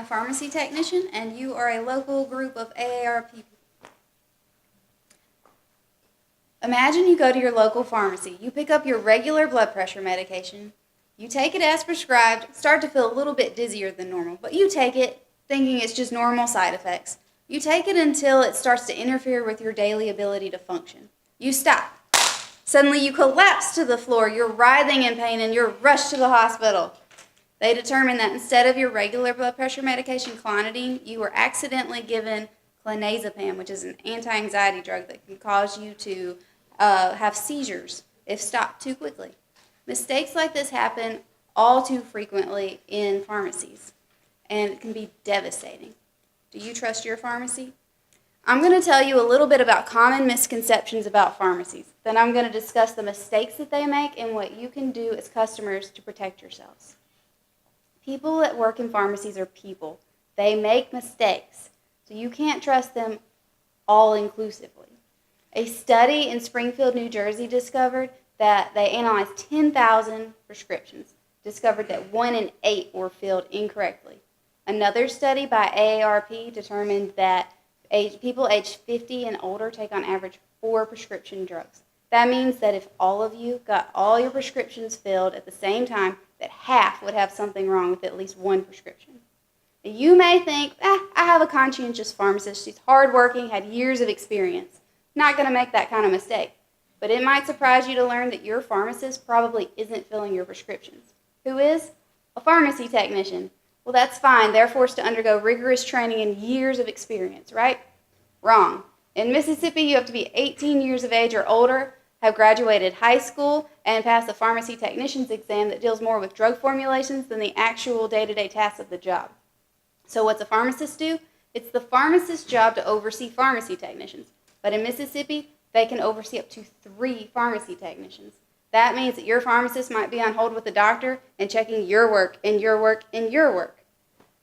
a pharmacy technician, and you are a local group of AARP people. Imagine you go to your local pharmacy. You pick up your regular blood pressure medication. You take it as prescribed, start to feel a little bit dizzier than normal, but you take it thinking it's just normal side effects. You take it until it starts to interfere with your daily ability to function. You stop. Suddenly you collapse to the floor, you're writhing in pain, and you're rushed to the hospital. They determined that instead of your regular blood pressure medication, clonidine, you were accidentally given clonazepam, which is an anti-anxiety drug that can cause you to have seizures if stopped too quickly. Mistakes like this happen all too frequently in pharmacies, and it can be devastating. Do you trust your pharmacy? I'm going to tell you a little bit about common misconceptions about pharmacies. Then I'm going to discuss the mistakes that they make and what you can do as customers to protect yourselves. People that work in pharmacies are people. They make mistakes, so you can't trust them all-inclusively. A study in Springfield, New Jersey discovered that they analyzed 10,000 prescriptions, discovered that 1 in 8 were filled incorrectly. Another study by AARP determined that people aged 50 and older take on average 4 prescription drugs. That means that if all of you got all your prescriptions filled at the same time, that half would have something wrong with at least 1 prescription. You may think, I have a conscientious pharmacist. She's hardworking, had years of experience. Not going to make that kind of mistake. But it might surprise you to learn that your pharmacist probably isn't filling your prescriptions. Who is? A pharmacy technician. Well, that's fine. They're forced to undergo rigorous training and years of experience, right? Wrong. In Mississippi, you have to be 18 years of age or older, have graduated high school, and pass the pharmacy technician's exam that deals more with drug formulations than the actual day-to-day tasks of the job. So what's a pharmacist do? It's the pharmacist's job to oversee pharmacy technicians. But in Mississippi, they can oversee up to 3 pharmacy technicians. That means that your pharmacist might be on hold with the doctor and checking your work and your work and your work.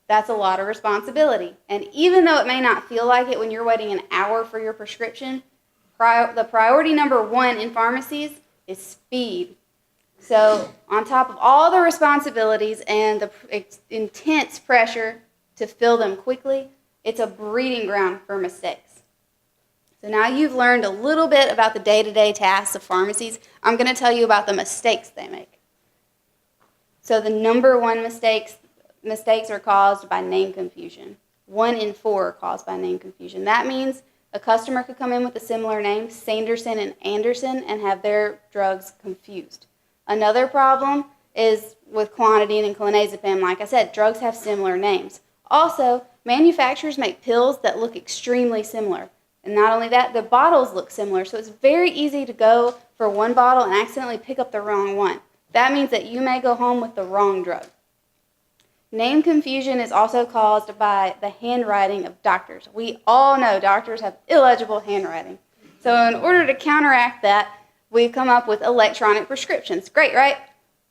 That's a lot of responsibility. And even though it may not feel like it when you're waiting an hour for your prescription, the priority number 1 in pharmacies is speed. So on top of all the responsibilities and the intense pressure to fill them quickly, it's a breeding ground for mistakes. So now you've learned a little bit about the day-to-day tasks of pharmacies. I'm going to tell you about the mistakes they make. So the number 1 mistakes are caused by name confusion. 1 in 4 are caused by name confusion. That means a customer could come in with a similar name, Sanderson and Anderson, and have their drugs confused. Another problem is with clonidine and clonazepam. Like I said, drugs have similar names. Also, manufacturers make pills that look extremely similar. And not only that, the bottles look similar, so it's very easy to go for one bottle and accidentally pick up the wrong one. That means that you may go home with the wrong drug. Name confusion is also caused by the handwriting of doctors. We all know doctors have illegible handwriting. So in order to counteract that, we've come up with electronic prescriptions. Great, right?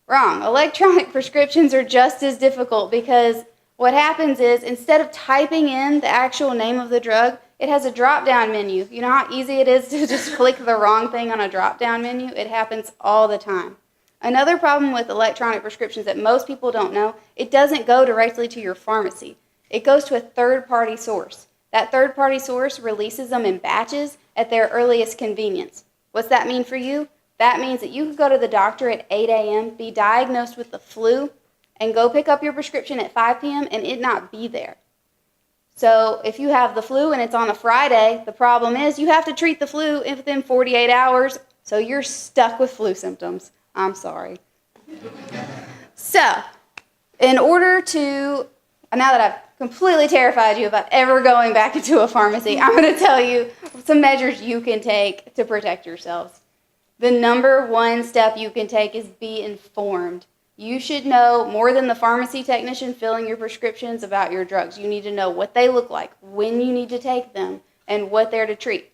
Wrong. Electronic prescriptions are just as difficult because what happens is instead of typing in the actual name of the drug, it has a drop-down menu. You know how easy it is to just click the wrong thing on a drop-down menu? It happens all the time. Another problem with electronic prescriptions that most people don't know, it doesn't go directly to your pharmacy. It goes to a third-party source. That third-party source releases them in batches at their earliest convenience. What's that mean for you? That means that you could go to the doctor at 8 a.m., be diagnosed with the flu, and go pick up your prescription at 5 p.m. and it not be there. So if you have the flu and it's on a Friday, the problem is you have to treat the flu within 48 hours, so you're stuck with flu symptoms. I'm sorry. So, in order to, now that I've completely terrified you about ever going back into a pharmacy, I'm going to tell you some measures you can take to protect yourselves. The number 1 step you can take is be informed. You should know more than the pharmacy technician filling your prescriptions about your drugs. You need to know what they look like, when you need to take them, and what they're to treat.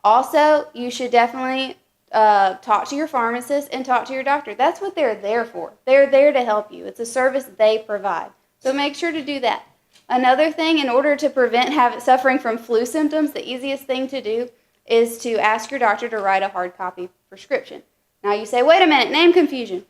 Also, you should definitely talk to your pharmacist and talk to your doctor. That's what they're there for. They're there to help you. It's a service they provide. So make sure to do that. Another thing, in order to prevent suffering from flu symptoms, the easiest thing to do is to ask your doctor to write a hard copy prescription. Now you say, wait a minute, name confusion.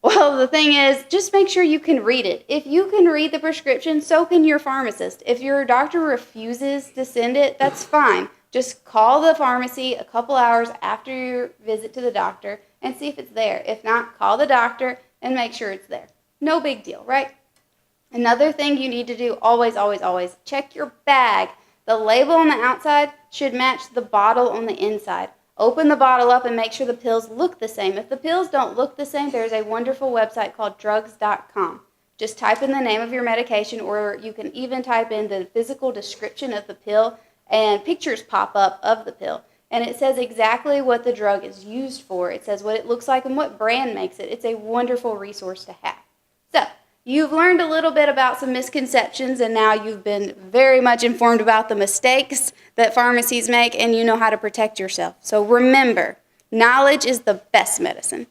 Well, the thing is, just make sure you can read it. If you can read the prescription, so can your pharmacist. If your doctor refuses to send it, that's fine. Just call the pharmacy a couple hours after your visit to the doctor and see if it's there. If not, call the doctor and make sure it's there. No big deal, right? Another thing you need to do, always, always, always, check your bag. The label on the outside should match the bottle on the inside. Open the bottle up and make sure the pills look the same. If the pills don't look the same, there's a wonderful website called drugs.com. Just type in the name of your medication, or you can even type in the physical description of the pill, and pictures pop up of the pill. And it says exactly what the drug is used for. It says what it looks like and what brand makes it. It's a wonderful resource to have. So, you've learned a little bit about some misconceptions, and now you've been very much informed about the mistakes that pharmacies make, and you know how to protect yourself. So remember, knowledge is the best medicine.